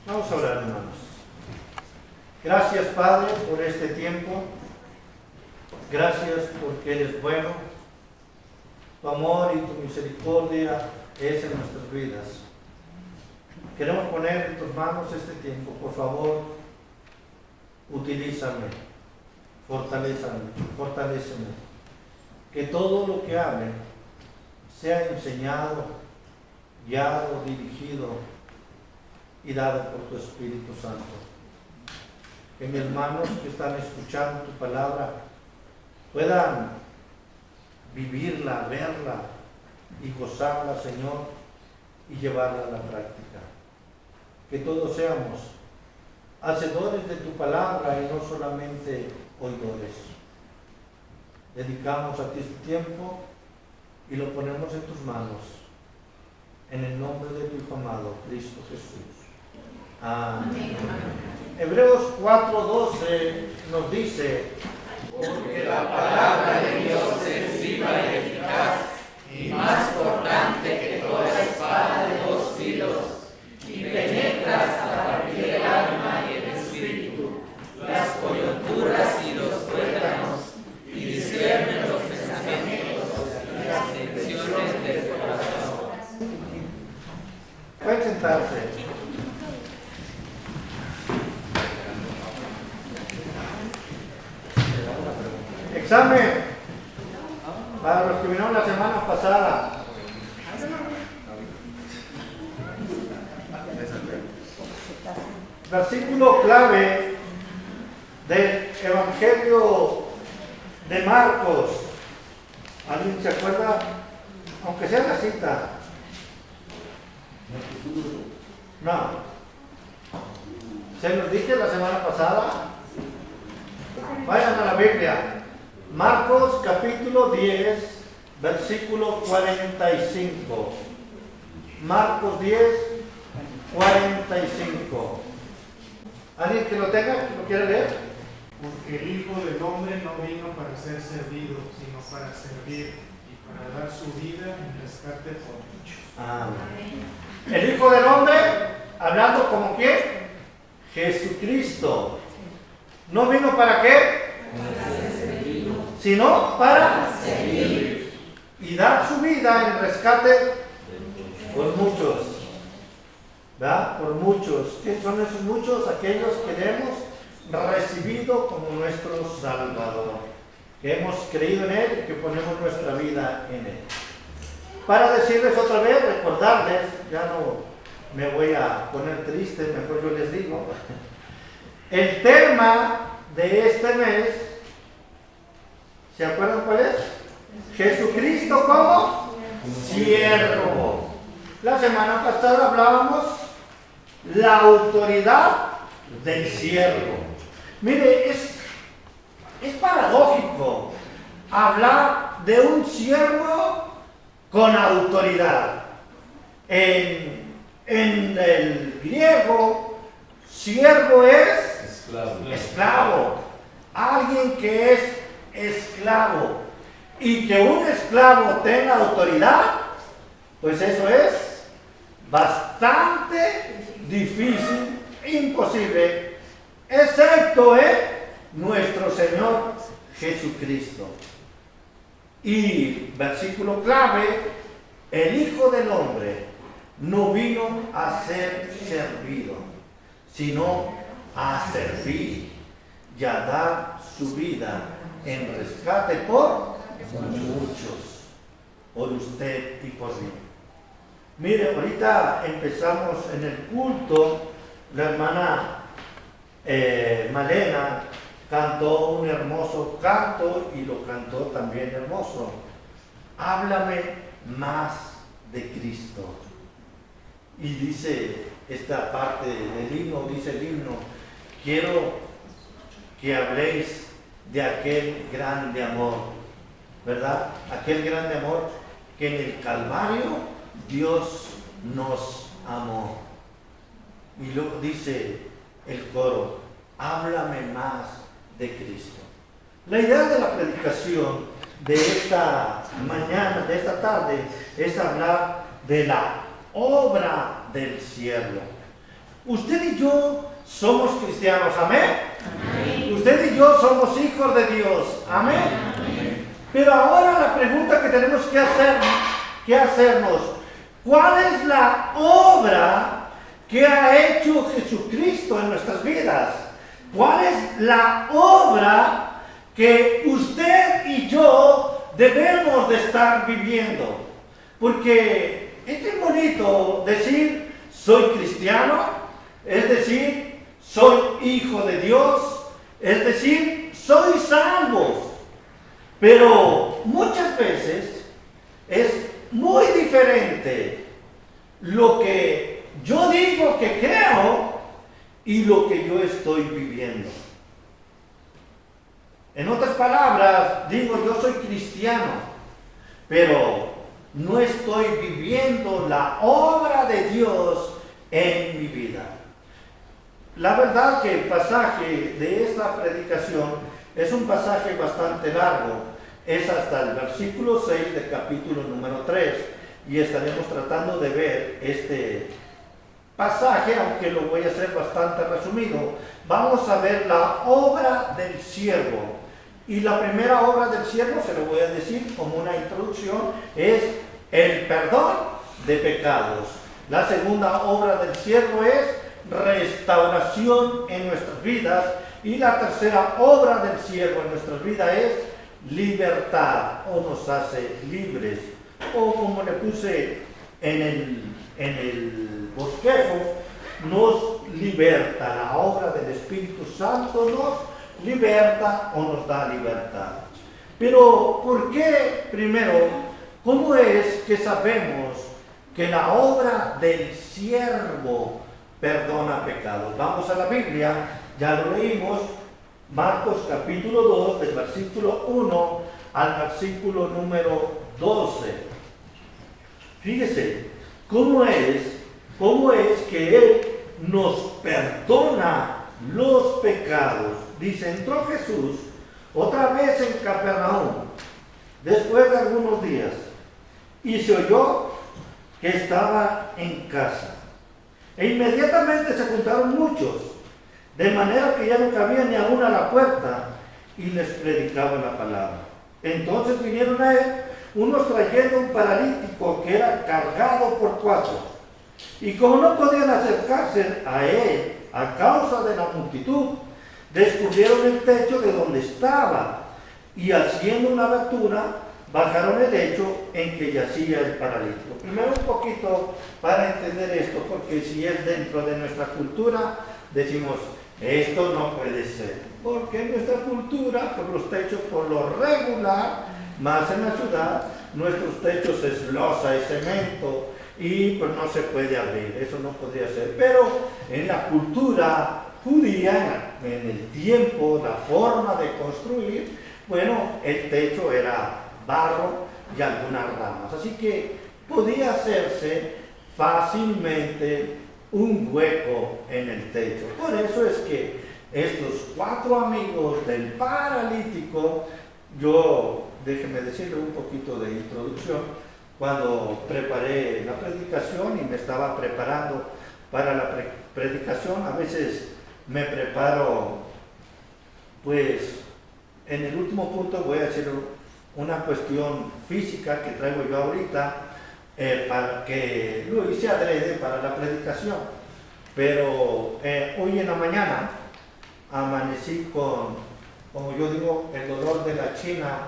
Vamos a orar, hermanos. Gracias, Padre, por este tiempo. Gracias porque eres bueno. Tu amor y tu misericordia es en nuestras vidas. Queremos poner en tus manos este tiempo. Por favor, utilízame, fortaléceme. Que todo lo que hable sea enseñado, guiado, dirigido y dado por tu Espíritu Santo. Que mis hermanos que están escuchando tu palabra puedan vivirla, verla y gozarla, Señor, y llevarla a la práctica. Que todos seamos hacedores de tu palabra y no solamente oidores. Dedicamos a ti este tiempo y lo ponemos en tus manos, en el nombre de tu Hijo amado, Cristo Jesús. Amén. Hebreos 4:12 nos dice: porque la palabra de Dios es viva y eficaz, y más cortante que toda espada de dos filos, y penetra hasta partir el alma y el espíritu, las coyunturas y los tuétanos, y discierne los pensamientos y las intenciones del corazón. Pueden sentarse. Examen para los que vinieron la semana pasada. Versículo clave del Evangelio de Marcos. ¿Alguien se acuerda? Aunque sea la cita. No. Se los dije la semana pasada. Vayan a la Biblia. Marcos capítulo 10, versículo 45. Marcos 10, 45. ¿Alguien que lo tenga, que lo quiere leer? Porque el Hijo del Hombre no vino para ser servido, sino para servir y para dar su vida en rescate por muchos. Amén. El Hijo del Hombre, hablando como quién? Jesucristo. ¿No vino para qué? Sino para servir y dar su vida en rescate por muchos. ¿Verdad? Por muchos. ¿Qué son esos muchos? Aquellos que hemos recibido como nuestro Salvador, que hemos creído en Él y que ponemos nuestra vida en Él. Para decirles otra vez, recordarles, ya no me voy a poner triste, mejor yo les digo, el tema de este mes, ¿se acuerdan cuál es? Jesucristo como siervo. La semana pasada hablábamos la autoridad del siervo. Mire, es paradójico hablar de un siervo con autoridad. En el griego, siervo es esclavo. Alguien que es esclavo. Y que un esclavo tenga autoridad, pues eso es bastante difícil, imposible, excepto en nuestro Señor Jesucristo. Y versículo clave: el Hijo del Hombre no vino a ser servido, sino a servir y a dar su vida en rescate por muchos, por usted y por mí. Mire, ahorita empezamos en el culto. La hermana Malena cantó un hermoso canto y lo cantó también hermoso. Háblame más de Cristo. Y dice esta parte del himno, dice el himno: quiero que habléis de aquel grande amor, ¿verdad? Aquel grande amor que en el Calvario Dios nos amó. Y luego dice el coro: háblame más de Cristo. La idea de la predicación de esta mañana, de esta tarde, es hablar de la obra del siervo. Usted y yo somos cristianos, amén. Usted y yo somos hijos de Dios, amén. Pero ahora la pregunta que tenemos que hacernos, ¿cuál es la obra que ha hecho Jesucristo en nuestras vidas? ¿Cuál es la obra que usted y yo debemos de estar viviendo? Porque es bonito decir, soy cristiano, es decir, soy hijo de Dios, es decir, soy salvo. Pero muchas veces es muy diferente lo que yo digo que creo y lo que yo estoy viviendo. En otras palabras, digo yo soy cristiano, pero no estoy viviendo la obra de Dios en mi vida. La verdad que el pasaje de esta predicación es un pasaje bastante largo, es hasta el versículo 6 del capítulo número 3, y estaremos tratando de ver este pasaje, aunque lo voy a hacer bastante resumido. Vamos a ver la obra del siervo, y la primera obra del siervo, se lo voy a decir como una introducción, es el perdón de pecados. La segunda obra del siervo es restauración en nuestras vidas, y la tercera obra del siervo en nuestras vidas es libertad, o nos hace libres, o como le puse en el bosquejo, nos liberta. La obra del Espíritu Santo nos liberta o nos da libertad. Pero ¿por qué primero? ¿Cómo es que sabemos que la obra del siervo perdona pecados? Vamos a la Biblia, ya lo leímos, Marcos capítulo 2, del versículo 1 al versículo número 12. Fíjese, ¿cómo es que Él nos perdona los pecados? Dice, entró Jesús otra vez en Capernaum, después de algunos días, y se oyó que estaba en casa. E inmediatamente se juntaron muchos, de manera que ya no cabía ni aún a la puerta, y les predicaba la palabra. Entonces vinieron a él unos trayendo un paralítico que era cargado por 4. Y como no podían acercarse a él a causa de la multitud, descubrieron el techo de donde estaba, y haciendo una abertura, bajaron el lecho en que yacía el paralítico. Primero un poquito para entender esto, porque si es dentro de nuestra cultura, decimos, esto no puede ser. Porque en nuestra cultura, por los techos, por lo regular, más en la ciudad, nuestros techos es losa, es cemento, y pues no se puede abrir, eso no podría ser. Pero en la cultura judía, en el tiempo, la forma de construir, bueno, el techo era barro y algunas ramas, así que podía hacerse fácilmente un hueco en el techo. Por eso es que estos 4 amigos del paralítico, déjeme decirle un poquito de introducción. Cuando preparé la predicación y me estaba preparando para la predicación, a veces me preparo, pues en el último punto voy a decir una cuestión física que traigo yo ahorita, para que lo hice adrede para la predicación. Pero hoy en la mañana amanecí con, como yo digo, el dolor de la china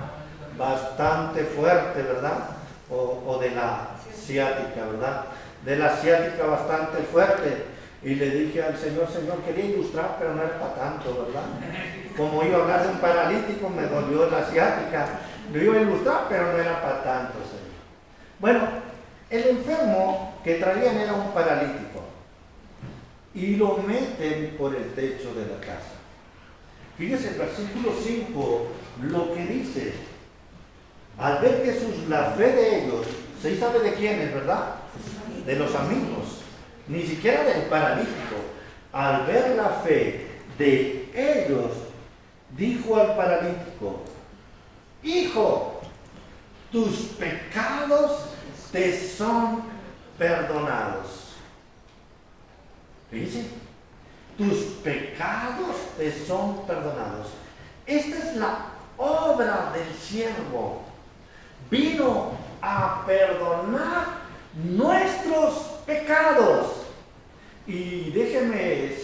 bastante fuerte, ¿verdad? O de la ciática, ¿verdad? De la ciática bastante fuerte. Y le dije al Señor, quería ilustrar, pero no es para tanto, ¿verdad? Como iba a hablar de un paralítico, me dolió la ciática. Lo iba a ilustrar, pero no era para tanto, Señor. Bueno, el enfermo que traían era un paralítico. Y lo meten por el techo de la casa. Fíjese el versículo 5, lo que dice. Al ver Jesús la fe de ellos, ¿se sabe de quiénes, verdad? De los amigos, ni siquiera del paralítico. Al ver la fe de ellos, dijo al paralítico, hijo, tus pecados te son perdonados. Fíjense, tus pecados te son perdonados. Esta es la obra del siervo. Vino a perdonar nuestros pecados. Y déjeme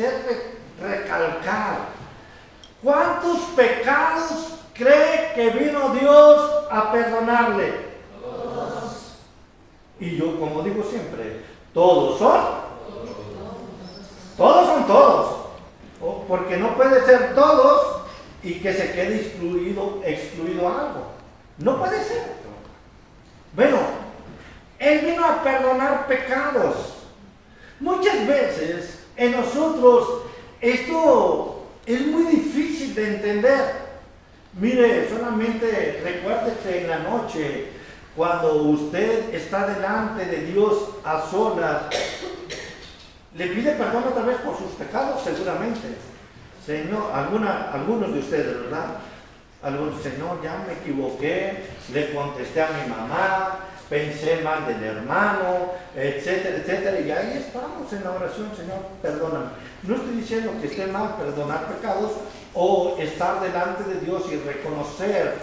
recalcar, ¿cuántos pecados cree que vino Dios a perdonarle? Todos. Y yo, como digo siempre, ¿todos son? Todos son todos. Porque no puede ser todos y que se quede excluido algo. No puede ser. Bueno, Él vino a perdonar pecados. Muchas veces en nosotros esto es muy difícil de entender. Mire, solamente recuérdese en la noche, cuando usted está delante de Dios a solas, le pide perdón otra vez por sus pecados, seguramente. Señor, algunos de ustedes, ¿verdad? Algunos, Señor, ya me equivoqué, le contesté a mi mamá, pensé mal del hermano, etcétera, etcétera. Y ahí estamos en la oración, Señor, perdóname. No estoy diciendo que esté mal perdonar pecados o estar delante de Dios y reconocer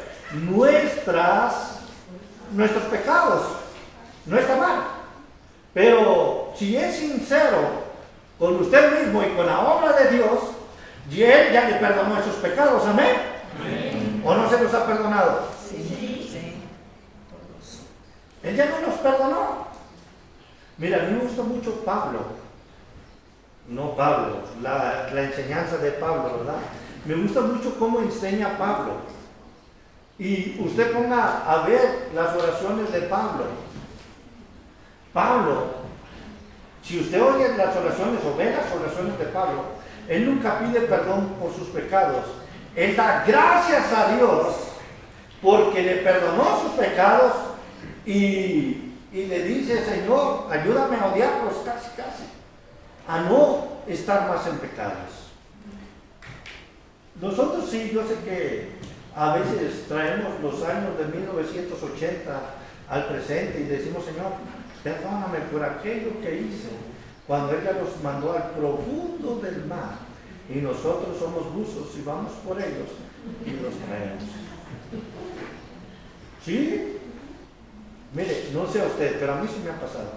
nuestros pecados. No está mal. Pero si es sincero con usted mismo y con la obra de Dios, y Él ya le perdonó esos pecados, ¿amén? Amén. ¿O no se los ha perdonado? Sí. Él ya no nos perdonó. Mira, a mí me gusta mucho la enseñanza de Pablo, ¿verdad? Me gusta mucho cómo enseña Pablo. Y usted ponga a ver las oraciones de Pablo. Pablo, si usted oye las oraciones o ve las oraciones de Pablo, él nunca pide perdón por sus pecados. Él da gracias a Dios porque le perdonó sus pecados y le dice, Señor, ayúdame a odiarlos casi, a no estar más en pecados. Nosotros sí, yo sé que a veces traemos los años de 1980 al presente y decimos, Señor, perdóname por aquello que hice, cuando Él ya los mandó al profundo del mar y nosotros somos buzos y vamos por ellos y los traemos. ¿Sí? Mire, no sé a usted, pero a mí sí me ha pasado.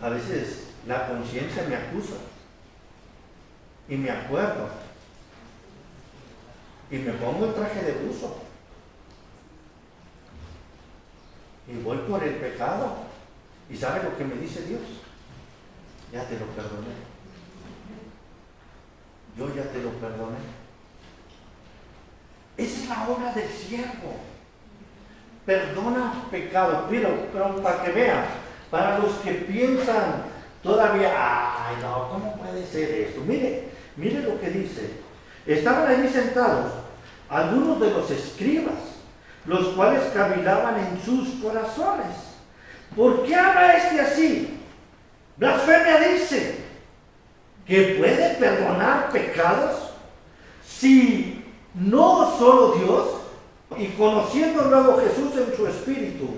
A veces la conciencia me acusa y me acuerdo y me pongo el traje de buzo y voy por el pecado. ¿Y sabe lo que me dice Dios? Ya te lo perdoné. Yo ya te lo perdoné. Esa es la obra del siervo. Perdona pecados. Pero para que vean, para los que piensan todavía, ay no, ¿cómo puede ser esto? Mire lo que dice. Estaban allí sentados algunos de los escribas, los cuales cavilaban en sus corazones. ¿Por qué habla este así? Blasfemia dice que puede perdonar pecados si no solo Dios. Y conociendo luego Jesús en su espíritu,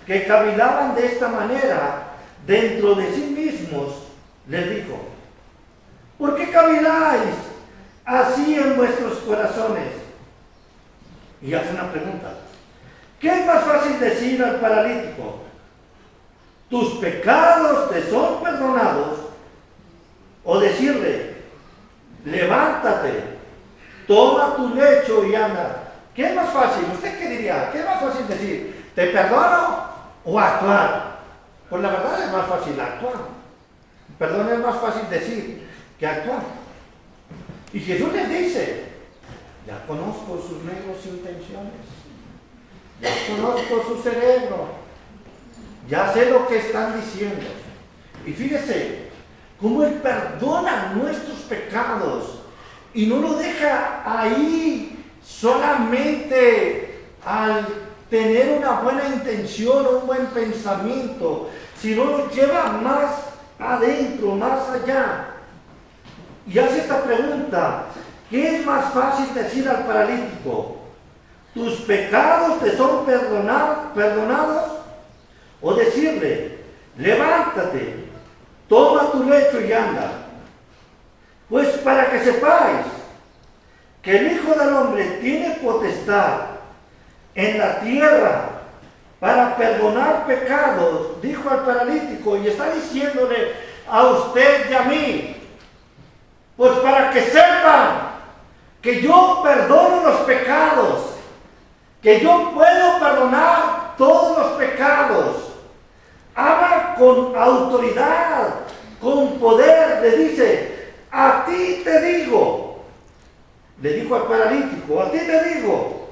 que cavilaban de esta manera dentro de sí mismos, les dijo, ¿por qué caviláis así en vuestros corazones? Y hace una pregunta. ¿Qué es más fácil decir al paralítico? ¿Tus pecados te son perdonados? O decirle, levántate, toma tu lecho y anda. ¿Qué es más fácil? ¿Usted qué diría? ¿Qué es más fácil decir? ¿Te perdono o actuar? Pues la verdad es más fácil actuar. Perdón es más fácil decir que actuar. Y Jesús les dice, ya conozco sus negros intenciones, ya conozco su cerebro, ya sé lo que están diciendo. Y fíjese cómo Él perdona nuestros pecados y no lo deja ahí solamente al tener una buena intención o un buen pensamiento, sino lo lleva más adentro, más allá. Y hace esta pregunta, ¿qué es más fácil decir al paralítico? ¿Tus pecados te son perdonados? O decirle, levántate, toma tu lecho y anda. Pues para que sepáis que el Hijo del Hombre tiene potestad en la tierra para perdonar pecados, dijo al paralítico, y está diciéndole a usted y a mí, pues para que sepan que yo perdono los pecados, que yo puedo perdonar todos los pecados. Habla con autoridad, con poder, le dice, a ti te digo, le dijo al paralítico, a ti te digo,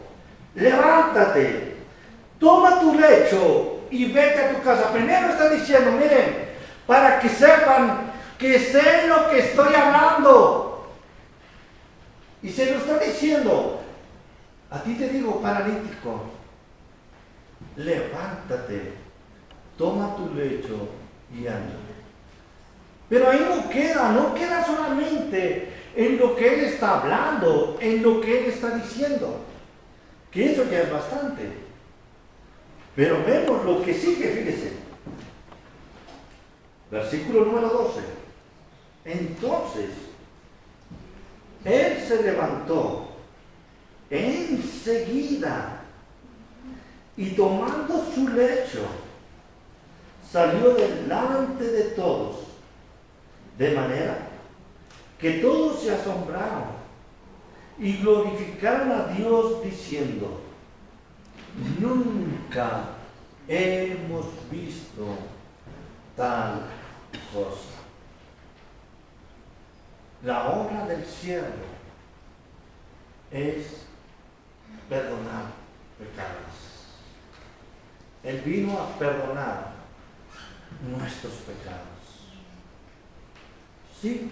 levántate, toma tu lecho y vete a tu casa. Primero está diciendo, miren, para que sepan que sé lo que estoy hablando. Y se lo está diciendo, a ti te digo, paralítico, levántate, toma tu lecho y anda. Pero ahí no queda solamente en lo que Él está hablando, en lo que Él está diciendo, que eso ya es bastante. Pero vemos lo que sigue, fíjese. Versículo número 12. Entonces, Él se levantó enseguida y tomando su lecho, salió delante de todos, de manera que todos se asombraron y glorificaron a Dios diciendo, nunca hemos visto tal cosa. La obra del siervo es perdonar pecados. Él vino a perdonar nuestros pecados. Sí,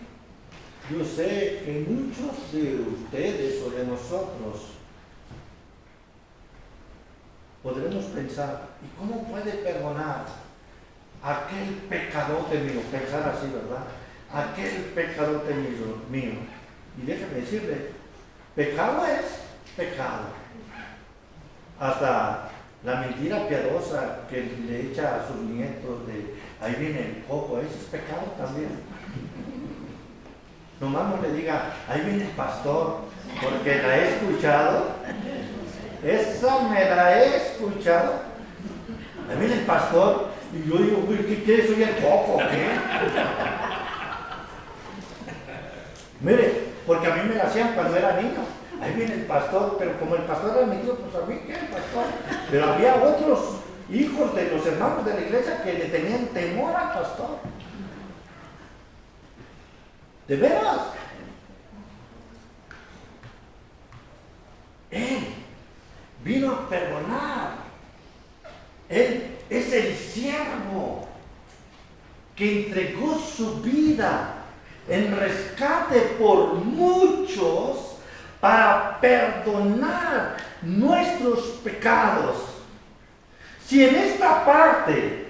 yo sé que muchos de ustedes o de nosotros podremos pensar, ¿y cómo puede perdonar aquel pecadote mío? Pensar así, ¿verdad? Aquel pecadote mío. Y déjame decirle, pecado es pecado. Hasta la mentira piadosa que le echa a sus nietos de ahí viene el coco, ese es pecado también. Nomás no le diga, ahí viene el pastor, porque la he escuchado. Esa me la he escuchado. Ahí viene el pastor y yo digo, ¿qué quieres? ¿Soy el coco? ¿Qué? Mire, porque a mí me la hacían cuando era niño. Ahí viene el pastor, pero como el pastor era mi tío, pues a mí qué, el pastor. Pero había otros hijos de los hermanos de la iglesia que le tenían temor al pastor. ¿De veras? Él vino a perdonar. Él es el siervo que entregó su vida en rescate por muchos para perdonar nuestros pecados. Si en esta parte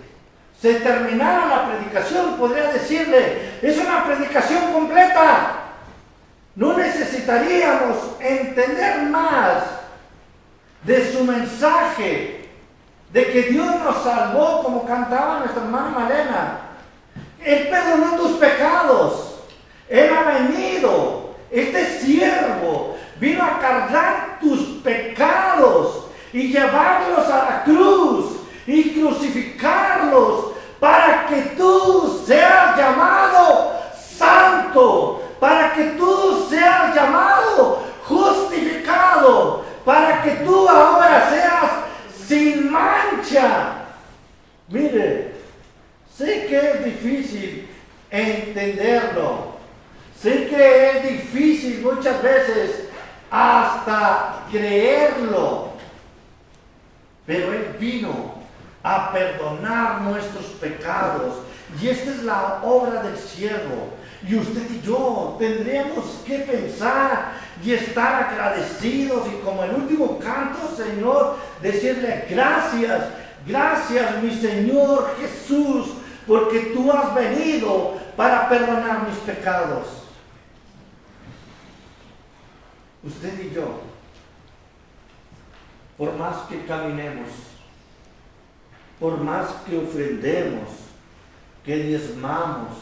se terminara la predicación, podría decirle, es una predicación completa. No necesitaríamos entender más de su mensaje, de que Dios nos salvó, como cantaba nuestra hermana Malena. Él perdonó tus pecados. Él ha venido, este siervo vino a cargar tus pecados y llevarlos a la cruz y crucificarlos para que tú seas llamado santo, para que tú seas llamado justificado, para que tú ahora seas sin mancha. Mire, sé que es difícil entenderlo, sé que es difícil muchas veces hasta creerlo, pero Él vino a perdonar nuestros pecados, y esta es la obra del siervo. Y usted y yo tendríamos que pensar y estar agradecidos, y como el último canto, Señor, decirle gracias, gracias mi Señor Jesús, porque tú has venido para perdonar mis pecados. Usted y yo, por más que caminemos, por más que ofrendemos, que diezmamos,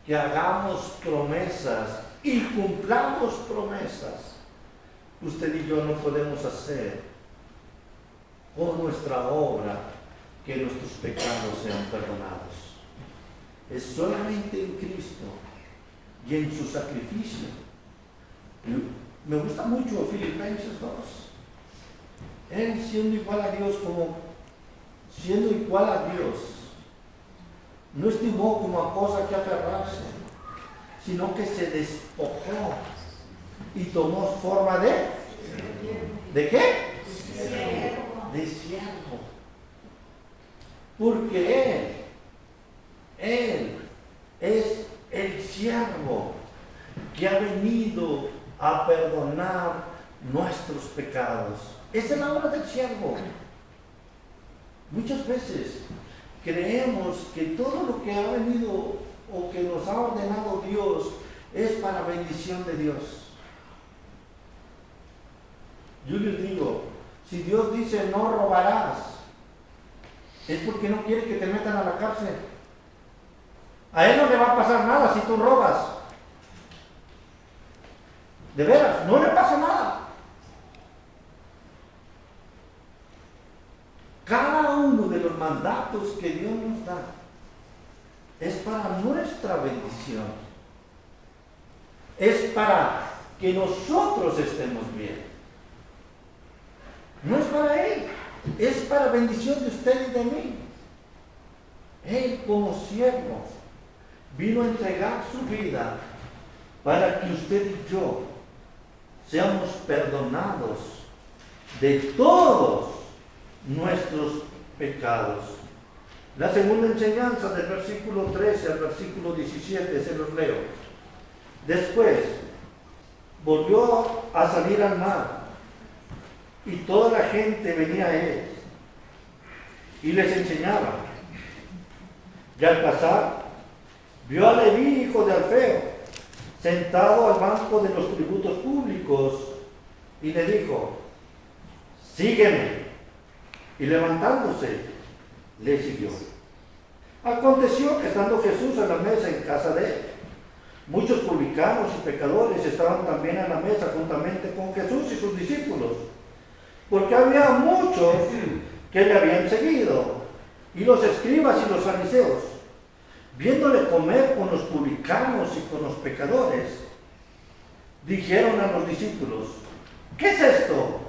que hagamos promesas y cumplamos promesas, usted y yo no podemos hacer por nuestra obra que nuestros pecados sean perdonados. Es solamente en Cristo y en su sacrificio. Me gusta mucho Filipenses 2. Él siendo igual a Dios, siendo igual a Dios, no estimó como a cosa que aferrarse, sino que se despojó y tomó forma ¿de qué? De siervo. Porque Él es el siervo que ha venido a perdonar nuestros pecados. Esa es la obra del siervo. Muchas veces creemos que todo lo que ha venido o que nos ha ordenado Dios es para bendición de Dios. Yo les digo, si Dios dice no robarás, es porque no quiere que te metan a la cárcel. A Él no le va a pasar nada si tú robas. De veras, no le pasa nada. Cada uno de los mandatos que Dios nos da es para nuestra bendición. Es para que nosotros estemos bien. No es para Él, es para bendición de usted y de mí. Él como siervo vino a entregar su vida para que usted y yo seamos perdonados de todos nuestros pecados. La segunda enseñanza del versículo 13 al versículo 17 se los leo. Después volvió a salir al mar y toda la gente venía a él y les enseñaba. Y al pasar vio a Leví, hijo de Alfeo, sentado al banco de los tributos públicos, y le dijo: sígueme. Y levantándose, le siguió. Aconteció que estando Jesús a la mesa en casa de él, muchos publicanos y pecadores estaban también a la mesa juntamente con Jesús y sus discípulos, porque había muchos que le habían seguido, y los escribas y los fariseos, viéndole comer con los publicanos y con los pecadores, dijeron a los discípulos: ¿qué es esto?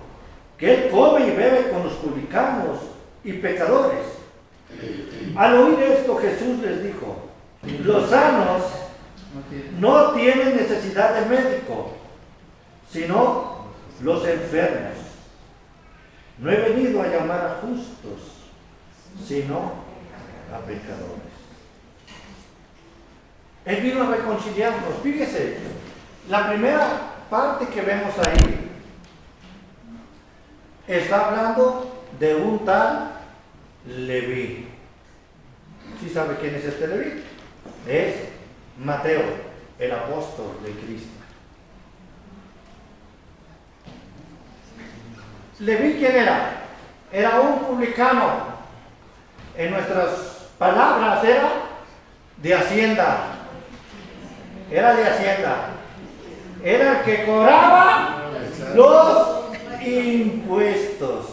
Que él come y bebe con los publicanos y pecadores. Al oír esto, Jesús les dijo: los sanos no tienen necesidad de médico, sino los enfermos. No he venido a llamar a justos, sino a pecadores. Él vino a reconciliarnos. Fíjese, la primera parte que vemos ahí está hablando de un tal Leví. ¿Sí sabe quién es este Leví? Es Mateo, el apóstol de Cristo. Leví, ¿quién era? Era un publicano. En nuestras palabras era de Hacienda. Era de Hacienda. Era el que cobraba los impuestos.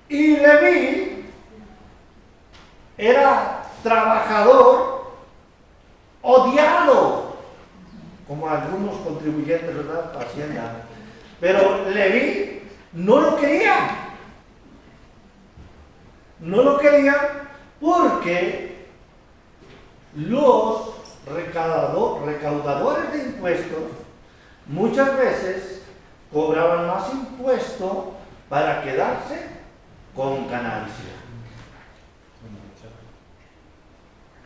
Y Leví era trabajador odiado, como algunos contribuyentes, ¿verdad? Hacienda. Pero Leví no lo querían. No lo querían porque los recaudadores de impuestos muchas veces cobraban más impuesto para quedarse con ganancia.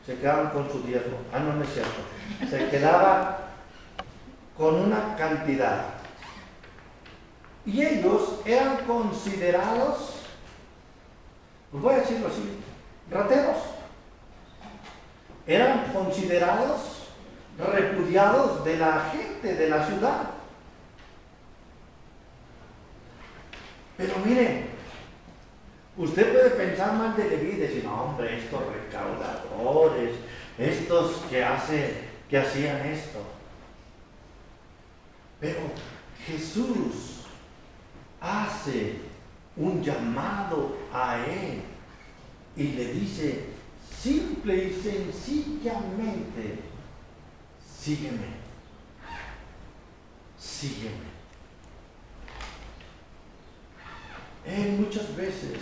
Se quedaban con su diezmo. No es cierto. Se quedaba con una cantidad. Y ellos eran considerados, pues voy a decirlo así, rateros. Eran considerados repudiados de la gente de la ciudad. Pero miren, Usted puede pensar mal de Leví y decir, no, hombre, estos recaudadores, estos que hacían esto. Pero Jesús hace un llamado a él y le dice simple y sencillamente, sígueme, sígueme. Él muchas veces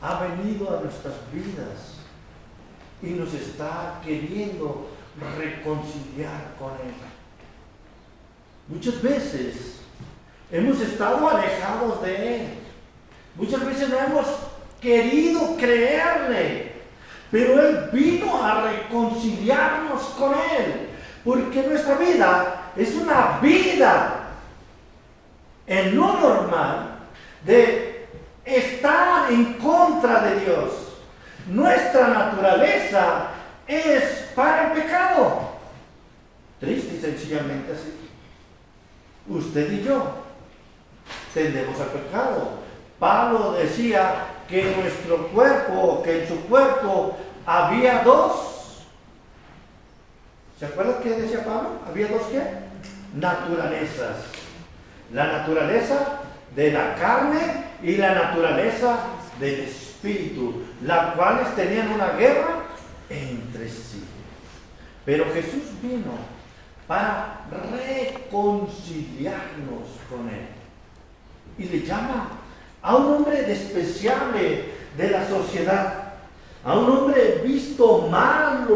ha venido a nuestras vidas y nos está queriendo reconciliar con Él. Muchas veces hemos estado alejados de Él. Muchas veces no hemos querido creerle, pero Él vino a reconciliarnos con Él, porque nuestra vida es una vida en lo normal de estar en contra de Dios. Nuestra naturaleza es para el pecado. Triste y sencillamente así. Usted y yo tendemos al pecado. Pablo decía que en su cuerpo había dos. ¿Se acuerdan qué decía Pablo? ¿Había dos qué? Naturalezas. La naturaleza de la carne y la naturaleza del espíritu, las cuales tenían una guerra entre sí. Pero Jesús vino para reconciliarnos con Él. Y le llama a un hombre despreciable de la sociedad, a un hombre visto mal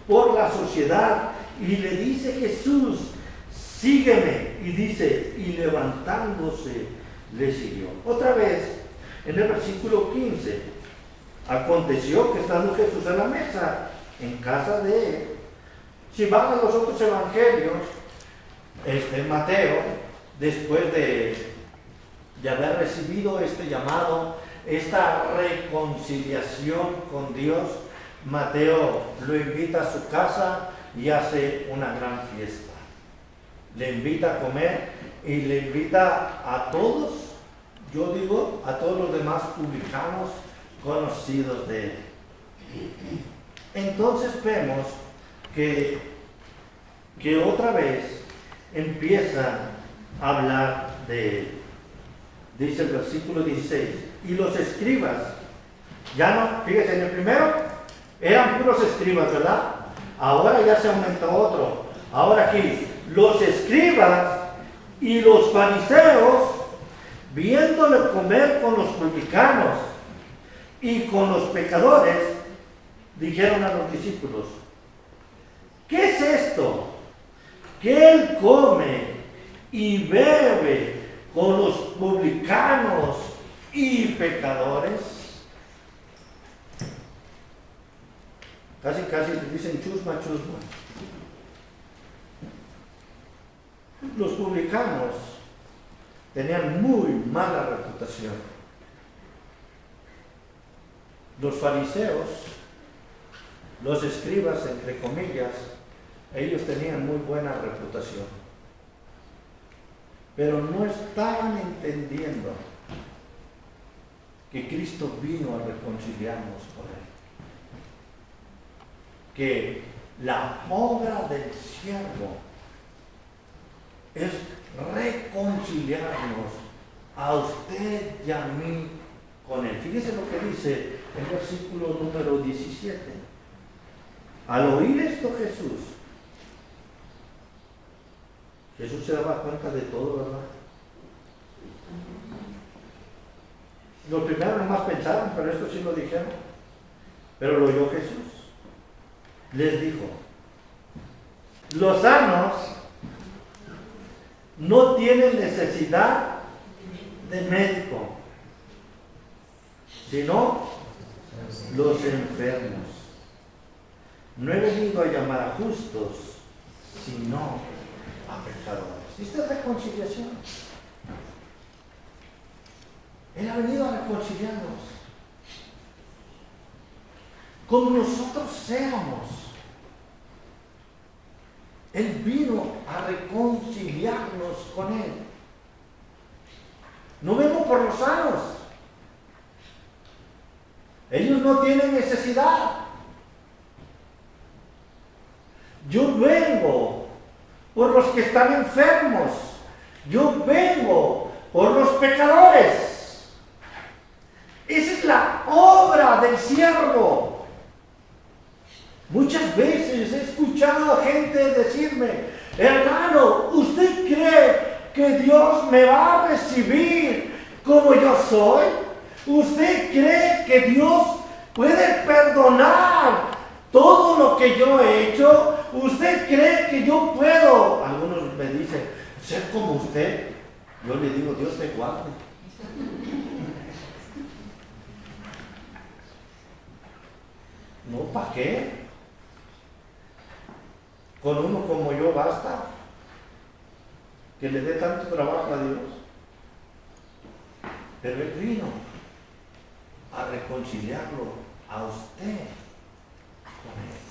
por la sociedad, y le dice Jesús, sígueme, y dice, y levantándose le siguió. Otra vez, en el versículo 15, aconteció que estando Jesús a la mesa en casa de él, si van a los otros evangelios, Mateo, después de haber recibido este llamado, esta reconciliación con Dios, Mateo lo invita a su casa y hace una gran fiesta. Le invita a comer y le invita a todos, yo digo, a todos los demás publicanos conocidos de él. Entonces vemos que otra vez empieza a hablar de él. Dice el versículo 16, y los escribas, ya no, fíjense, en el primero eran puros escribas, ¿verdad? Ahora ya se aumentó otro. Ahora aquí, los escribas y los fariseos, viéndole comer con los publicanos y con los pecadores, dijeron a los discípulos, ¿qué es esto? Que él come y bebe con los publicanos y pecadores. Casi le dicen chusma. Los publicanos tenían muy mala reputación. Los fariseos, los escribas, entre comillas, ellos tenían muy buena reputación. Pero no estaban entendiendo que Cristo vino a reconciliarnos con Él. Que la obra del siervo es reconciliarnos a usted y a mí con Él. Fíjese lo que dice el versículo número 17. Al oír esto Jesús se daba cuenta de todo, ¿verdad? Los primeros nomás pensaron, pero esto sí lo dijeron. Pero lo oyó Jesús. Les dijo, los sanos no tienen necesidad de médico, sino los enfermos. No he venido a llamar a justos, sino a pecadores. Esta es reconciliación. Él ha venido a reconciliarnos. Como nosotros seamos. Él vino a reconciliarnos con Él. No vengo por los sanos, no tienen necesidad. Yo vengo por los que están enfermos. Yo vengo por los pecadores. Esa es la obra del siervo. Muchas veces he escuchado a gente decirme: hermano, ¿usted cree que Dios me va a recibir como yo soy? ¿Usted cree que Dios puede perdonar todo lo que yo he hecho? ¿Usted cree que yo puedo? Algunos me dicen: ser como usted. Yo le digo: Dios te guarde. No, ¿para qué? Con uno como yo basta. Que le dé tanto trabajo a Dios. Pero Él vino a reconciliarlo a usted con Él.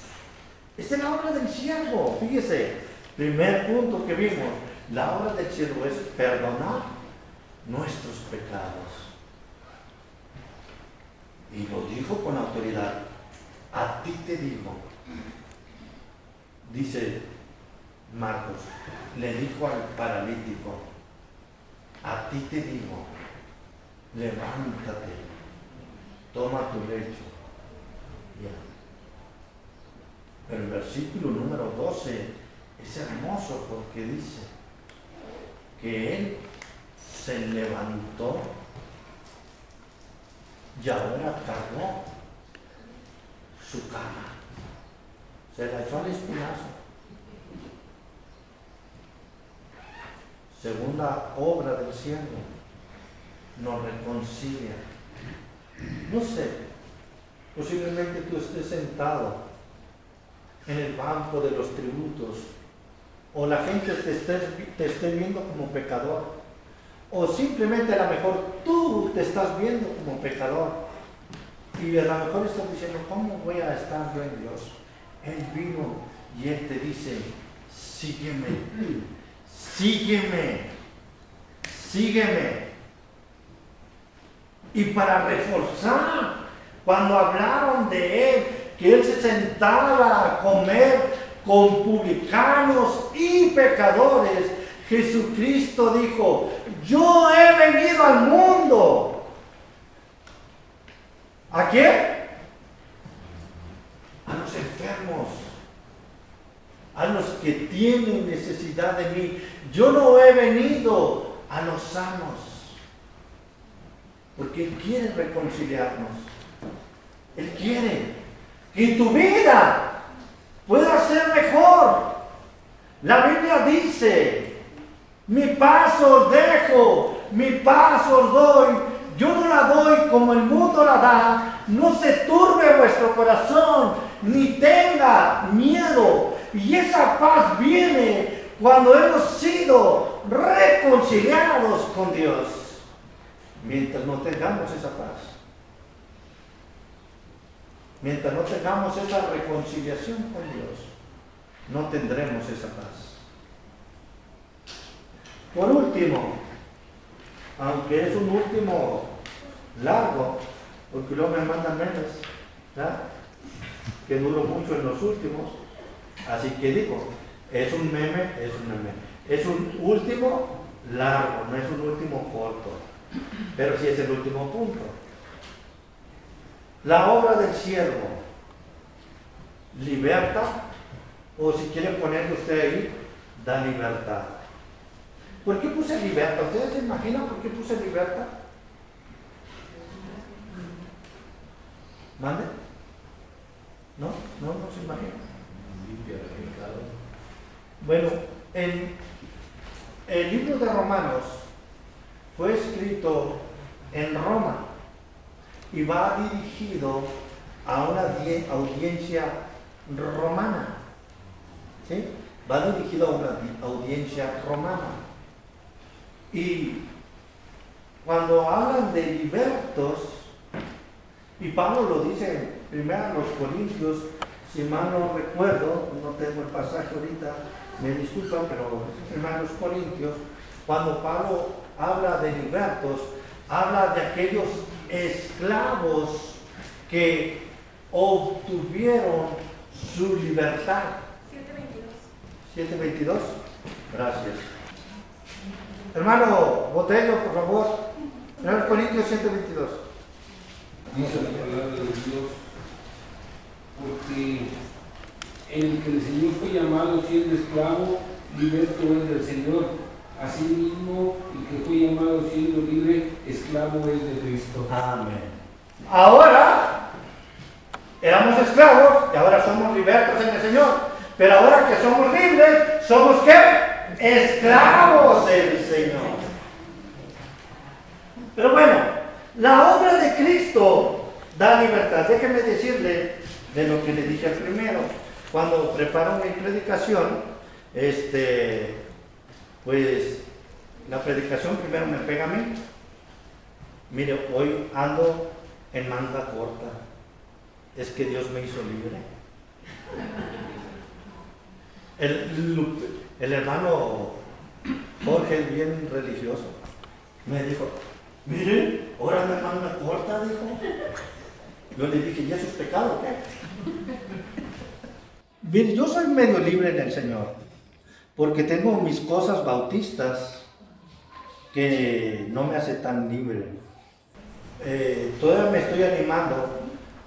Esta es la obra del siervo. Fíjese, primer punto que vimos: la obra del siervo es perdonar nuestros pecados. Y lo dijo con autoridad: a ti te digo. Dice Marcos, le dijo al paralítico: a ti te digo, levántate, toma tu lecho. Ya. Pero el versículo número 12 es hermoso porque dice que él se levantó y ahora cargó su cama. Se la echó al espinazo. Segunda obra del siervo, nos reconcilia. No sé, posiblemente tú estés sentado en el banco de los tributos, o la gente te esté viendo como pecador, o simplemente a lo mejor tú te estás viendo como pecador, y a lo mejor estás diciendo: ¿cómo voy a estar yo en Dios? Él vino y Él te dice: sígueme, sígueme, sígueme. Y para reforzar, cuando hablaron de Él, que Él se sentaba a comer con publicanos y pecadores, Jesucristo dijo: yo he venido al mundo. ¿A quién? A los enfermos, a los que tienen necesidad de mí. Yo no he venido a los sanos, porque Él quiere reconciliarnos. Él quiere que tu vida pueda ser mejor. La Biblia dice: mi paz os dejo, mi paz os doy. Yo no la doy como el mundo la da. No se turbe vuestro corazón, ni tenga miedo. Y esa paz viene cuando hemos sido reconciliados con Dios. Mientras no tengamos esa paz, mientras no tengamos esa reconciliación con Dios, no tendremos esa paz. Por último, aunque es un último largo, porque luego me mandan memes, ¿verdad? Que duro mucho en los últimos, así que digo, es un meme, es un último largo, no es un último corto, pero sí es el último punto. La obra del siervo liberta, o si quiere ponerle usted ahí, da libertad. ¿Por qué puse libertad? ¿Ustedes se imaginan por qué puse libertad? ¿Mande? ¿No? ¿No se imagina? Limpia el pecado. Bueno, el libro de Romanos fue escrito en Roma y va dirigido a una audiencia romana. ¿Sí? Va dirigido a una audiencia romana. Y cuando hablan de libertos, y Pablo lo dice primero a los Corintios, si mal no recuerdo, no tengo el pasaje ahorita, me disculpan, pero primero a los Corintios, cuando Pablo habla de libertos, habla de aquellos esclavos que obtuvieron su libertad. 7:22. Gracias. Hermano Botello, por favor. 1 Corintios 7:22. Dice la palabra de Dios, porque el que el Señor fue llamado siendo esclavo, liberto es del Señor. Asimismo, el que fue llamado siendo libre, esclavo es de Cristo. Amén. Ahora éramos esclavos y ahora somos libertos en el Señor. Pero ahora que somos libres, ¿somos qué? Esclavos del Señor. Pero bueno, la obra de Cristo da libertad. Déjeme decirle de lo que le dije al primero. Cuando preparo mi predicación, pues la predicación primero me pega a mí. Mire, hoy ando en manga corta. Es que Dios me hizo libre. El hermano Jorge es bien religioso. Me dijo, mire, ahora ando en manga corta, dijo. Yo le dije, ¿y eso es pecado o qué? Mire, yo soy medio libre en el Señor, porque tengo mis cosas bautistas que no me hace tan libre. Todavía me estoy animando.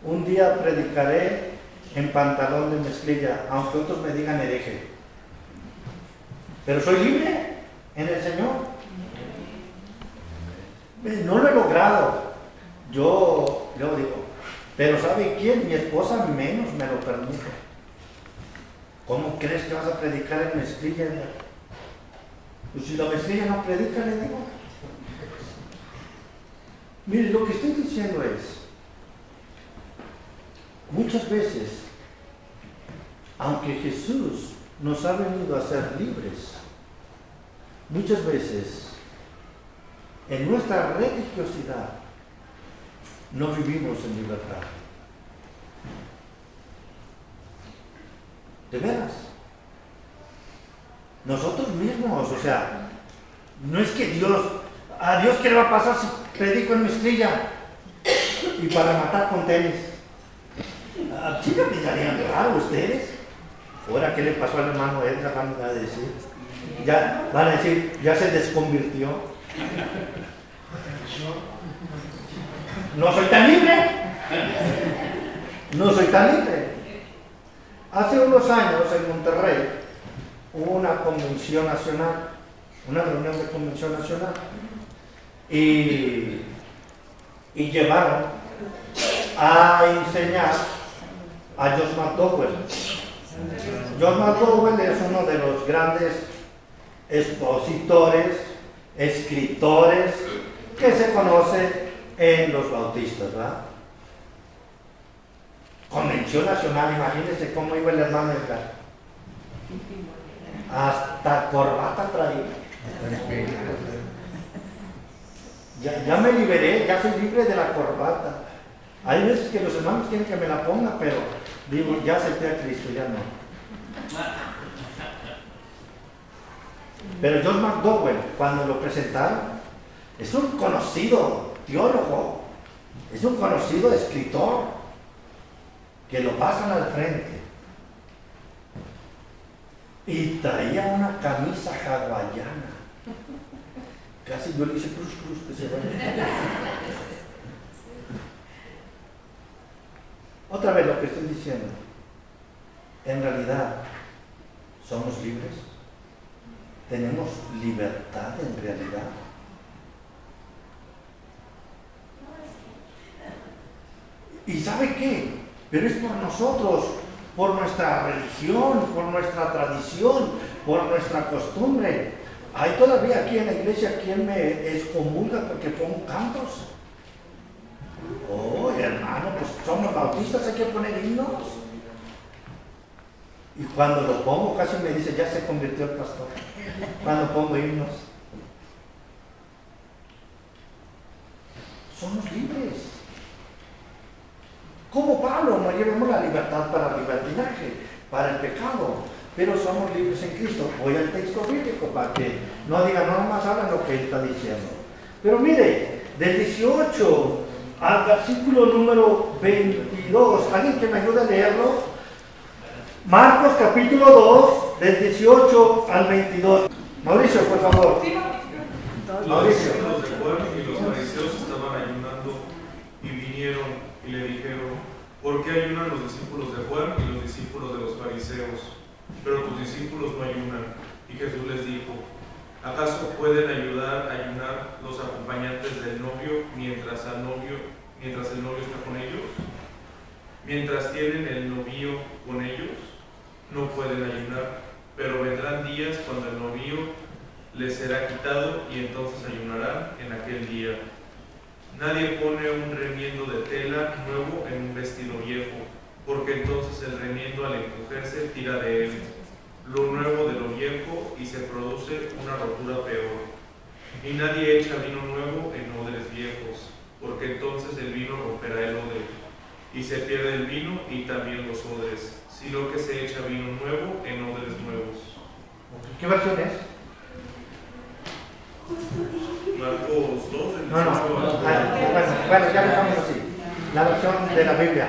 Un día predicaré en pantalón de mezclilla, aunque otros me digan hereje. Pero soy libre en el Señor. No lo he logrado. Yo digo, pero ¿sabe quién? Mi esposa menos me lo permite. ¿Cómo crees que vas a predicar en mezclilla? Pues si la mezclilla no predica, le digo. Mire, lo que estoy diciendo es, muchas veces, aunque Jesús nos ha venido a ser libres, muchas veces, en nuestra religiosidad, no vivimos en libertad. De veras. Nosotros mismos, o sea, no es que a Dios qué le va a pasar si predico en mezclilla y para matar con tenis. ¿Sí me mirarían raro ustedes? Ahora, ¿qué le pasó al hermano Edgar? Van a decir, ya se desconvirtió. No soy tan libre. No soy tan libre. Hace unos años en Monterrey hubo una convención nacional, una reunión de convención nacional, y llevaron a enseñar a Josh McDowell. Josh McDowell es uno de los grandes expositores, escritores que se conoce en los bautistas, ¿verdad? Convención nacional, imagínense cómo iba el hermano Edgar. Hasta corbata traía. Ya me liberé, ya soy libre de la corbata. Hay veces que los hermanos quieren que me la ponga, pero digo, ya acepté a Cristo, ya no. Pero John McDowell, cuando lo presentaron, es un conocido teólogo, es un conocido escritor, que lo pasan al frente. Y traía una camisa hawaiana. Casi yo le hice cruz que se vaya. Otra vez lo que estoy diciendo. En realidad, ¿somos libres? ¿Tenemos libertad en realidad? ¿Y sabe qué? Pero es por nosotros, por nuestra religión, por nuestra tradición, por nuestra costumbre. Hay todavía aquí en la iglesia quien me excomulga porque pongo cantos. Oh, hermano, pues somos bautistas, hay que poner himnos. Y cuando lo pongo casi me dice, ya se convirtió el pastor. Cuando pongo himnos. Somos libres. Como Pablo, no llevemos la libertad para el libertinaje, para el pecado, pero somos libres en Cristo. Voy al texto bíblico para que no digan, no nomás hablan lo que él está diciendo. Pero mire, del 18 al versículo número 22. ¿Alguien que me ayude a leerlo? Marcos capítulo 2, del 18 al 22. Mauricio, por favor. Los discípulos de Juan y los fariseos estaban ayunando y vinieron y le dijeron: ¿por qué ayunan los discípulos de Juan y los discípulos de los fariseos, pero tus discípulos no ayunan? Y Jesús les dijo: ¿acaso pueden ayunar los acompañantes del novio mientras el novio está con ellos? Mientras tienen el novio con ellos, no pueden ayunar, pero vendrán días cuando el novio les será quitado y entonces ayunarán en aquel día. Nadie pone un remiendo de tela nuevo en un vestido viejo, porque entonces el remiendo al encogerse tira de él lo nuevo de lo viejo y se produce una rotura peor. Y nadie echa vino nuevo en odres viejos, porque entonces el vino romperá el odre, y se pierde el vino y también los odres, sino que se echa vino nuevo en odres nuevos. ¿Qué versión es? Marcos 2, el No, 18 bueno, ya lo estamos así. La versión de la Biblia.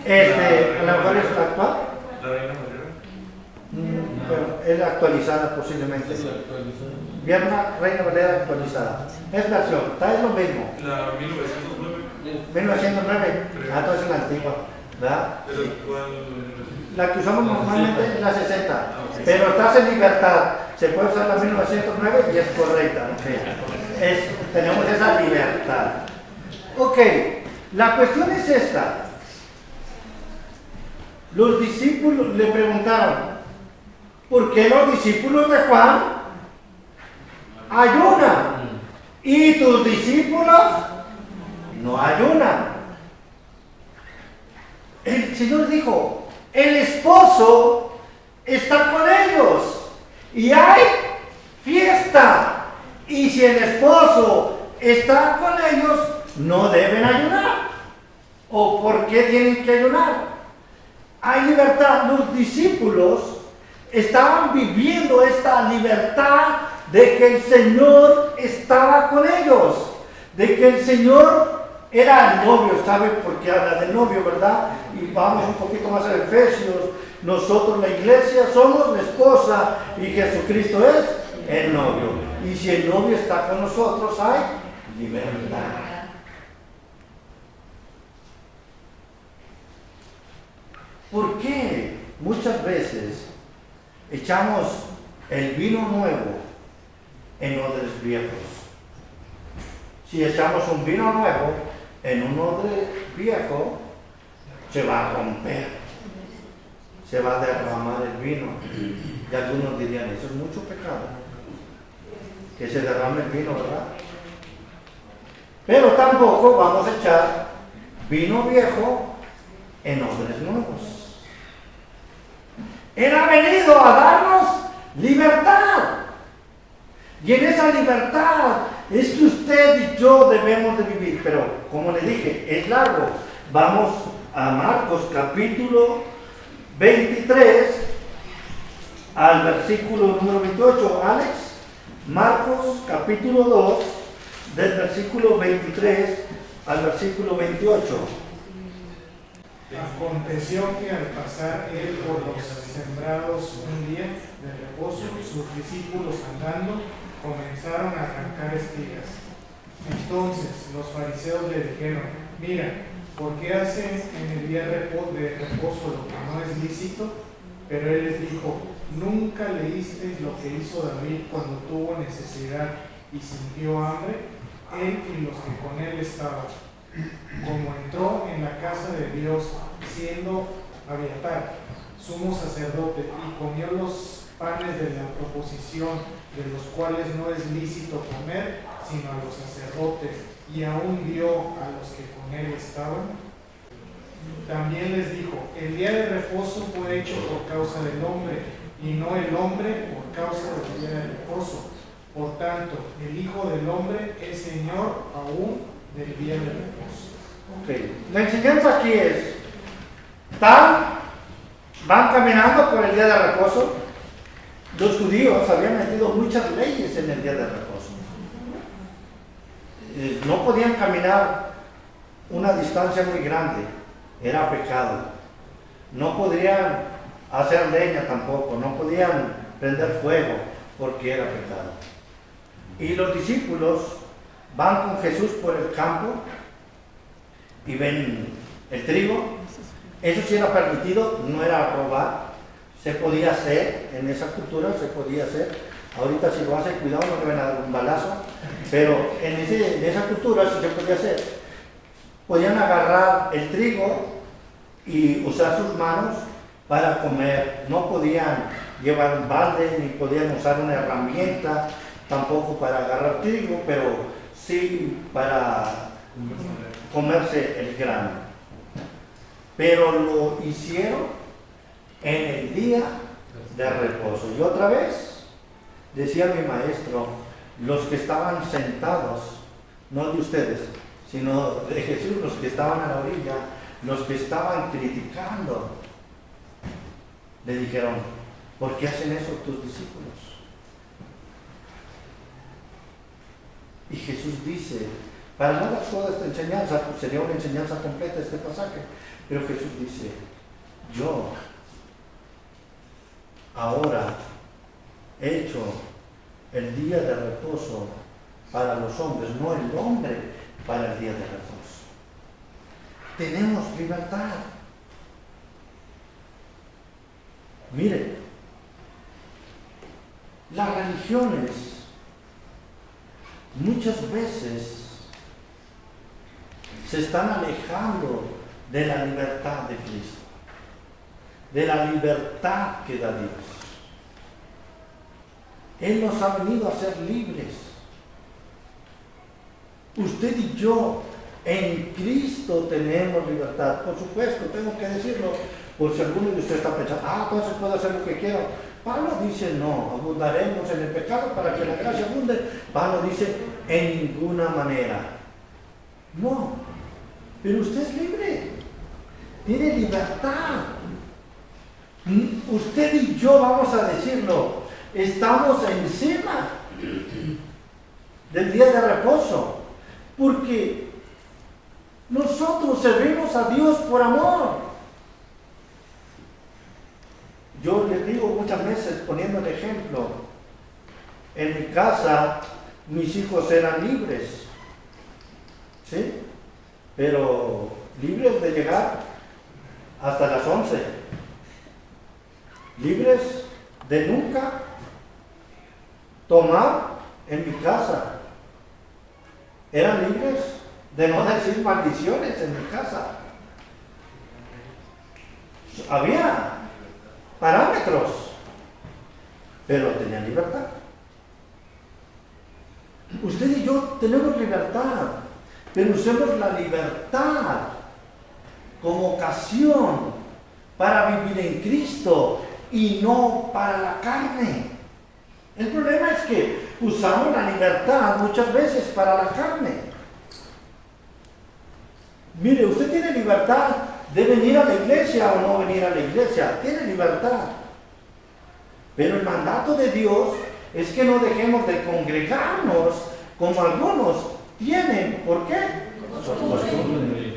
¿A lo mejor es la actual? La Reina Valera. Bueno, es la actualizada posiblemente. Vierna Reina Valera actualizada. Es versión, es lo mismo. La 1909. 1909. Entonces es la antigua, ¿verdad? Pero ¿cuál? La que usamos normalmente es la 60. Pero estás en libertad. Se puede usar la 1909 y es correcta. Tenemos esa libertad. Ok, la cuestión es esta. Los discípulos le preguntaron: ¿por qué los discípulos de Juan ayunan y tus discípulos no ayunan? El Señor dijo: el esposo está con ellos y hay fiesta, y si el esposo está con ellos no deben ayunar. ¿O por qué tienen que ayunar? Hay libertad. Los discípulos estaban viviendo esta libertad de que el Señor estaba con ellos, de que el Señor era el novio. ¿Sabe por qué habla del novio, verdad? Y vamos un poquito más a Efesios. Nosotros, la iglesia, somos la esposa y Jesucristo es el novio. Y si el novio está con nosotros, hay libertad. ¿Por qué muchas veces echamos el vino nuevo en odres viejos? Si echamos un vino nuevo en un odre viejo, se va a romper, se va a derramar el vino. Y algunos dirían: eso es mucho pecado, que se derrame el vino, ¿verdad? Pero tampoco vamos a echar vino viejo en odres nuevos. Él ha venido a darnos libertad. Y en esa libertad es que usted y yo debemos de vivir. Pero, como le dije, es largo. Vamos a Marcos capítulo 23 al versículo número 28. Alex, Marcos capítulo 2, del versículo 23 al versículo 28. Aconteció que al pasar él por los sembrados un día de reposo, sus discípulos andando comenzaron a arrancar espigas. Entonces los fariseos le dijeron: mira, ¿por qué hacen en el día de reposo lo que no es lícito? Pero él les dijo: ¿nunca leísteis lo que hizo David cuando tuvo necesidad y sintió hambre? Él y los que con él estaban, como entró en la casa de Dios, siendo Abiatar, sumo sacerdote, y comió los panes de la proposición, de los cuales no es lícito comer, sino a los sacerdotes, y aún dio a los que con él estaban. También les dijo: el día de reposo fue hecho por causa del hombre, y no el hombre por causa del día de reposo. Por tanto, el Hijo del Hombre es Señor aún del día de reposo. Okay. La enseñanza aquí es: van caminando por el día de reposo. Los judíos habían metido muchas leyes en el día de reposo. No podían caminar una distancia muy grande, era pecado. No podrían hacer leña tampoco, no podían prender fuego porque era pecado. Y los discípulos van con Jesús por el campo y ven el trigo. Eso sí era permitido, no era robar, se podía hacer, en esa cultura se podía hacer. Ahorita si lo hacen, cuidado, no le van a dar un balazo, pero en esa cultura sí se podía hacer. Podían agarrar el trigo y usar sus manos para comer, no podían llevar un balde, ni podían usar una herramienta tampoco para agarrar trigo, pero sí para comerse el grano. Pero lo hicieron en el día de reposo. Y otra vez, decía mi maestro, los que estaban sentados, no de ustedes, sino de Jesús, los que estaban a la orilla, los que estaban criticando, le dijeron, ¿por qué hacen eso tus discípulos? Y Jesús dice, para no dar toda esta enseñanza, pues sería una enseñanza completa este pasaje, pero Jesús dice, yo ahora he hecho el día de reposo para los hombres, no el hombre para el día de reposo. Tenemos libertad. Mire, las religiones muchas veces se están alejando de la libertad de Cristo, de la libertad que da Dios. Él nos ha venido a ser libres. Usted y yo en Cristo tenemos libertad. Por supuesto, tengo que decirlo, por si alguno de ustedes está pensando, entonces puedo hacer lo que quiero. Pablo dice, no, abundaremos en el pecado para que la gracia abunde. Pablo dice, en ninguna manera. No, pero usted es libre, tiene libertad. Usted y yo, vamos a decirlo, estamos encima del día de reposo, porque nosotros servimos a Dios por amor. Yo les digo muchas veces, poniendo el ejemplo, en mi casa mis hijos eran libres, ¿sí? Pero libres de llegar hasta las 11, libres de nunca tomar en mi casa, eran libres de no decir maldiciones en mi casa. Había parámetros, pero tenían libertad. Usted y yo tenemos libertad, pero usemos la libertad como ocasión para vivir en Cristo y no para la carne. El problema es que usamos la libertad muchas veces para la carne. Mire, usted tiene libertad de venir a la iglesia o no venir a la iglesia, tiene libertad. Pero el mandato de Dios es que no dejemos de congregarnos como algunos tienen. ¿Por qué? Por costumbre.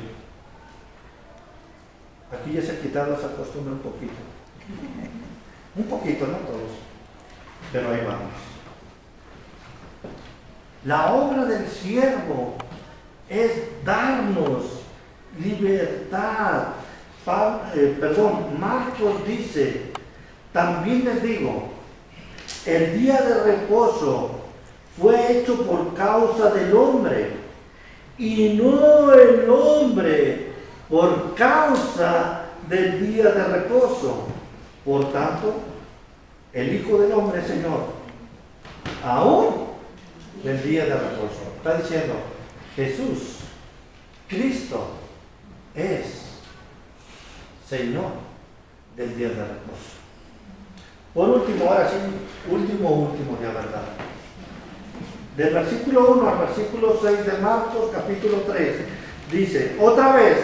Aquí ya se ha quitado esa costumbre un poquito. Un poquito, no todos. Pero ahí vamos. La obra del siervo es darnos libertad. Marcos dice, también les digo, el día de reposo fue hecho por causa del hombre y no el hombre por causa del día de reposo. Por tanto, el Hijo del Hombre, Señor, aún del día de reposo. Está diciendo, Jesús, Cristo, es Señor del día de reposo. Por último, ahora sí, último de verdad. Del versículo 1 al versículo 6 de Marcos, capítulo 3, dice, otra vez,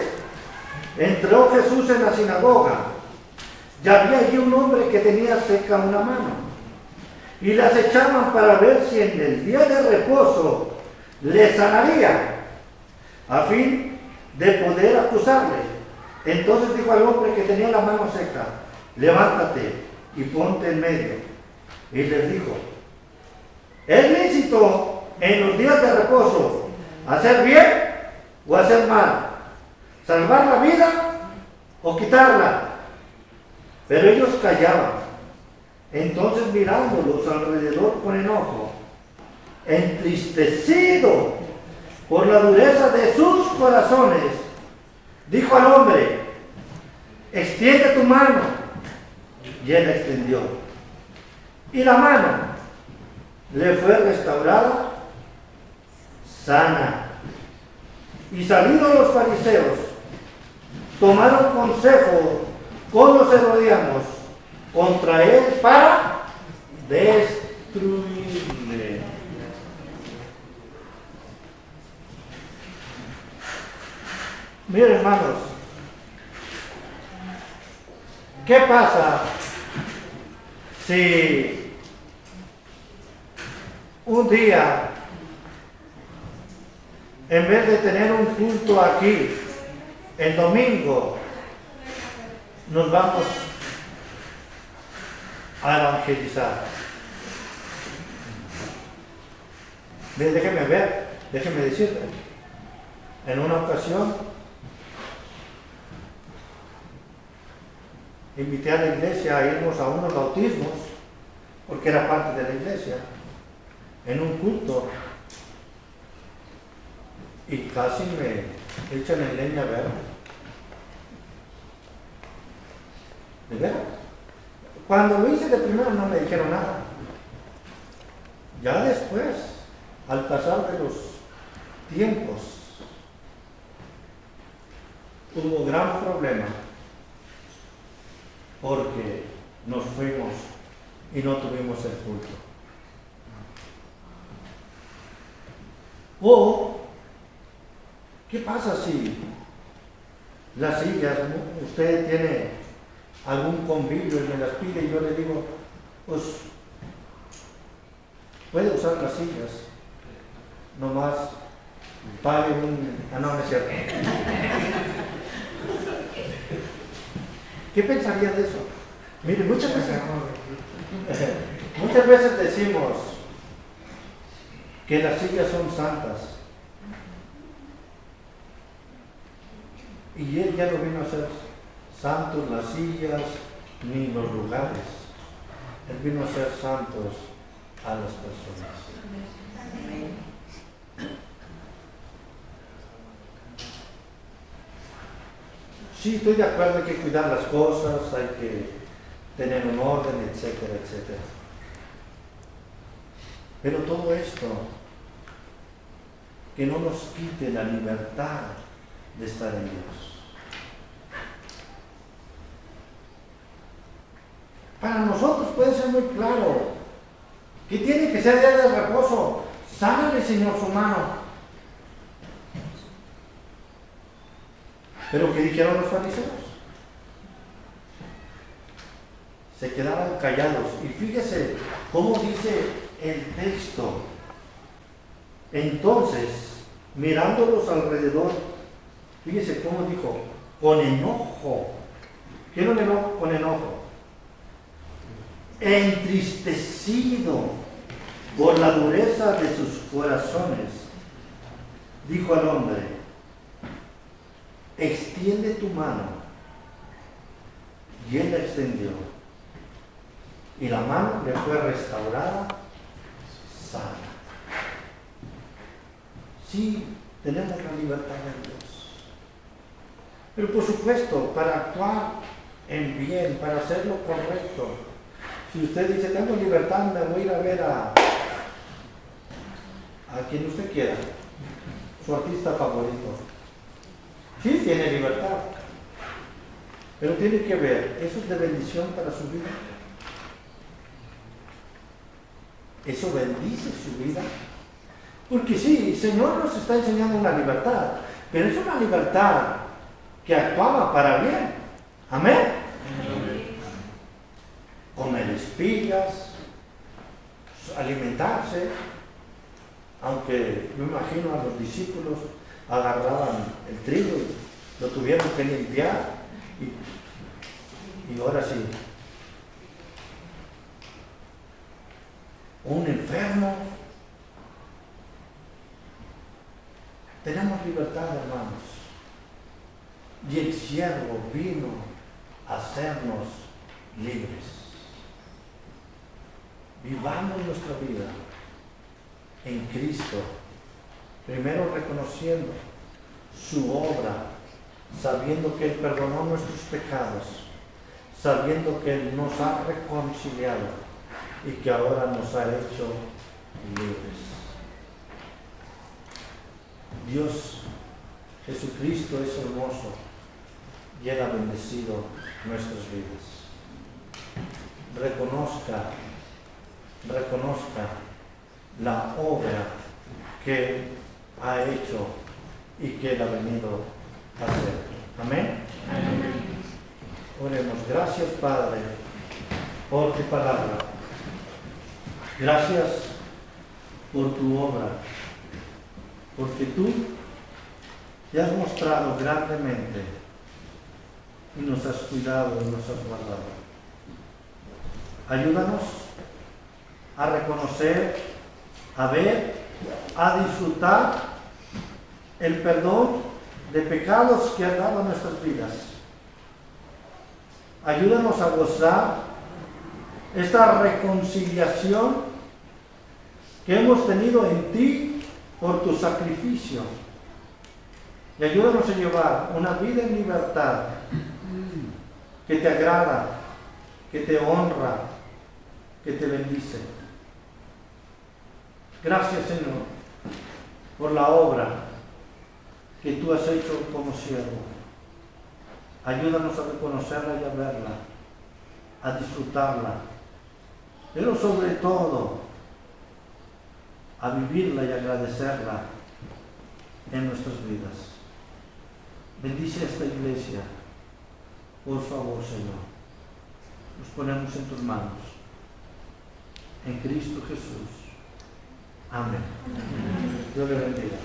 entró Jesús en la sinagoga, y había allí un hombre que tenía seca una mano, y le acechaban para ver si en el día de reposo le sanaría, a fin de poder acusarle. Entonces dijo al hombre que tenía la mano seca: levántate y ponte en medio. Y les dijo: ¿es lícito en los días de reposo hacer bien o hacer mal? ¿Salvar la vida o quitarla? Pero ellos callaban. Entonces, mirándolos alrededor con enojo, entristecido por la dureza de sus corazones, dijo al hombre: extiende tu mano. Y él extendió, y la mano le fue restaurada sana. Y salidos los fariseos, tomaron consejo con los herodianos contra él para destruirle. Miren, hermanos, ¿qué pasa si un día, en vez de tener un culto aquí, el domingo, nos vamos a evangelizar? Déjeme ver, déjeme decirle. En una ocasión, invité a la iglesia a irnos a unos bautismos, porque era parte de la iglesia, en un culto, y casi me echan en leña verde. ¿De veras? Cuando lo hice de primero no me dijeron nada. Ya después, al pasar de los tiempos, hubo gran problema, porque nos fuimos y no tuvimos el culto. O, ¿qué pasa si las sillas, usted tiene algún convivio y me las pide y yo le digo, pues puede usar las sillas, nomás pague un... no es cierto. ¿Qué pensaría de eso? Mire, muchas veces decimos que las sillas son santas, y él ya no vino a ser santos las sillas ni los lugares. Él vino a ser santos a las personas. Sí, estoy de acuerdo, hay que cuidar las cosas, hay que tener un orden, etcétera, etcétera. Pero todo esto, que no nos quite la libertad de estar en Dios. Para nosotros puede ser muy claro que tiene que ser día de reposo. Sánale, Señor, su mano. Pero ¿qué dijeron los fariseos? Se quedaban callados. Y fíjese cómo dice el texto. Entonces, mirándolos alrededor, fíjese cómo dijo, con enojo. ¿Qué no enojo? Con enojo. Entristecido por la dureza de sus corazones, dijo al hombre: extiende tu mano. Y él la extendió, y la mano le fue restaurada sana. Sí, tenemos la libertad de Dios, pero por supuesto, para actuar en bien, para hacer lo correcto. Si usted dice, tengo libertad, me voy a ir a ver a quien usted quiera, su artista favorito. Sí, tiene libertad, pero tiene que ver, ¿eso es de bendición para su vida? ¿Eso bendice su vida? Porque sí, el Señor nos está enseñando una libertad, pero es una libertad que actuaba para bien. Amén. Comer espigas, alimentarse, aunque yo imagino a los discípulos, agarraban el trigo y lo tuvieron que limpiar y ahora sí. Un enfermo. Tenemos libertad, hermanos. Y el siervo vino a hacernos libres. Vivamos nuestra vida en Cristo, primero reconociendo su obra, sabiendo que Él perdonó nuestros pecados, sabiendo que Él nos ha reconciliado y que ahora nos ha hecho libres. Dios, Jesucristo es hermoso y Él ha bendecido nuestras vidas. Reconozca la obra que ha hecho y que Él ha venido a hacer. Amén. Oremos. Gracias, Padre, por tu palabra. Gracias por tu obra, porque tú te has mostrado grandemente y nos has cuidado y nos has guardado. Ayúdanos a reconocer, a ver, a disfrutar el perdón de pecados que has dado a nuestras vidas. Ayúdanos a gozar esta reconciliación que hemos tenido en ti por tu sacrificio. Y ayúdanos a llevar una vida en libertad que te agrada, que te honra, que te bendice. Gracias, Señor, por la obra que tú has hecho como siervo. Ayúdanos a reconocerla y a verla, a disfrutarla, pero sobre todo a vivirla y agradecerla en nuestras vidas. Bendice a esta iglesia, por favor, Señor. Nos ponemos en tus manos. En Cristo Jesús. Amén. Dios le bendiga.